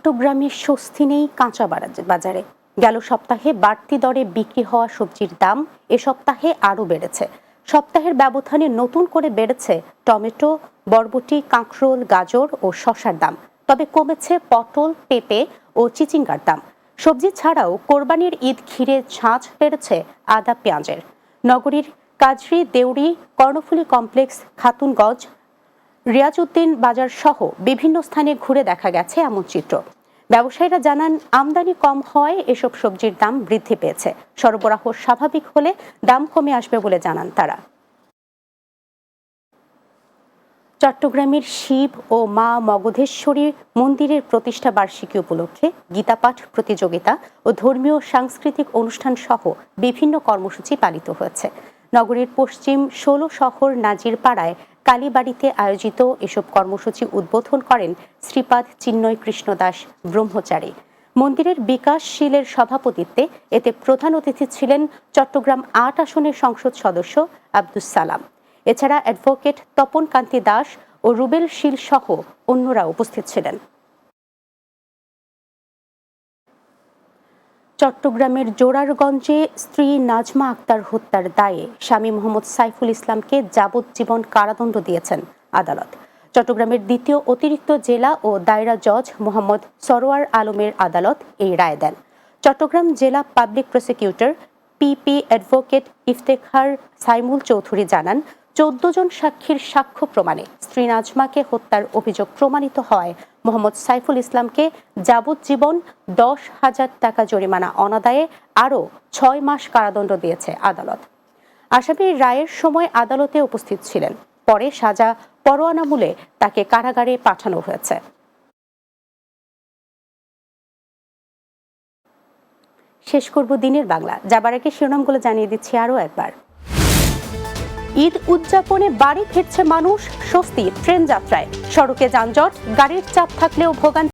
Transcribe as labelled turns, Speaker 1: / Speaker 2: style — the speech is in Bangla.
Speaker 1: চট্টগ্রামে স্বস্তি নেই কাঁচা বাজারে। গেল সপ্তাহে বাড়তি দরে বিক্রি হওয়া সবজির দাম এ সপ্তাহে আরও বেড়েছে। সপ্তাহের ব্যবধানে নতুন করে বেড়েছে টমেটো, বরবটি, কাঁকরোল, গাজর ও শসার দাম। তবে কমেছে পটল, পেঁপে ও চিচিঙ্গার দাম। সবজি ছাড়াও কোরবানির ঈদ ঘিরে ঝাঁঝ বেড়েছে আদা, পেঁয়াজের। নগরীর কাজরি, দেউরি, কর্ণফুলী কমপ্লেক্স, খাতুনগঞ্জ, রিয়াজউদ্দিন বাজার সহ বিভিন্ন স্থানে ঘুরে দেখা গেছে এমন চিত্র। ব্যবসায়ীরা জানান, আমদানি কম হওয়ায় এসব সবজির দাম বৃদ্ধি পেয়েছে। সরবরাহ স্বাভাবিক হলে দাম কমে আসবে বলে জানান তারা। চট্টগ্রামের শিব ও মা মগধেশ্বরী মন্দিরের প্রতিষ্ঠা বার্ষিকী উপলক্ষে গীতাপাঠ প্রতিযোগিতা ও ধর্মীয় সাংস্কৃতিক অনুষ্ঠান সহ বিভিন্ন কর্মসূচি পালিত হয়েছে। নগরীর পশ্চিম ১৬ শহর নাজিরপাড়ায় কালীবাড়িতে আয়োজিত এসব কর্মসূচি উদ্বোধন করেন শ্রীপাদ চিন্ময় কৃষ্ণ দাস ব্রহ্মচারী। মন্দিরের বিকাশশীলের সভাপতিত্বে এতে প্রধান অতিথি ছিলেন চট্টগ্রাম ৮ আসনের সংসদ সদস্য আব্দুস সালাম। এছাড়া অ্যাডভোকেট তপন কান্তি দাস ও রুবেল শীল সহ অন্যরা উপস্থিত ছিলেন। চট্টগ্রামের জোরারগঞ্জে স্ত্রী নাজমা আক্তার হত্যার দায়ে স্বামী মোহাম্মদ সাইফুল ইসলামকে যাবজ্জীবন কারাদণ্ড দিয়েছেন আদালত। চট্টগ্রামের দ্বিতীয় অতিরিক্ত জেলা ও দায়রা জজ মোহাম্মদ সরোয়ার আলমের আদালত এই রায় দেন। চট্টগ্রাম জেলা public prosecutor PP advocate Iftekhar Saimul Chowdhury জানান, ১৪ জন সাক্ষীর সাক্ষ্য প্রমাণে স্ত্রী নাজমাকে হত্যার অভিযোগ প্রমাণিত হওয়ায় মোহাম্মদ সাইফুল ইসলামকে যাবজ্জীবন ১০,০০০ টাকা জরিমানা অনাদায়ে আরও ৬ মাস কারাদণ্ড দিয়েছে আদালত। আসামির রায়ের সময় আদালতে উপস্থিত ছিলেন। পরে সাজা পরোয়ানামূলে তাকে কারাগারে পাঠানো হয়েছে। শেষ করব দিনের বাংলা। যাবার আগে শিরোনামগুলো জানিয়ে দিচ্ছি আরও একবার। ঈদ উদযাপনে বাড়ি ফিরছে মানুষ, স্বস্তি ট্রেন যাত্রায়। সড়কে যানজট, গাড়ির চাপ থাকলেও ভোগান্তি।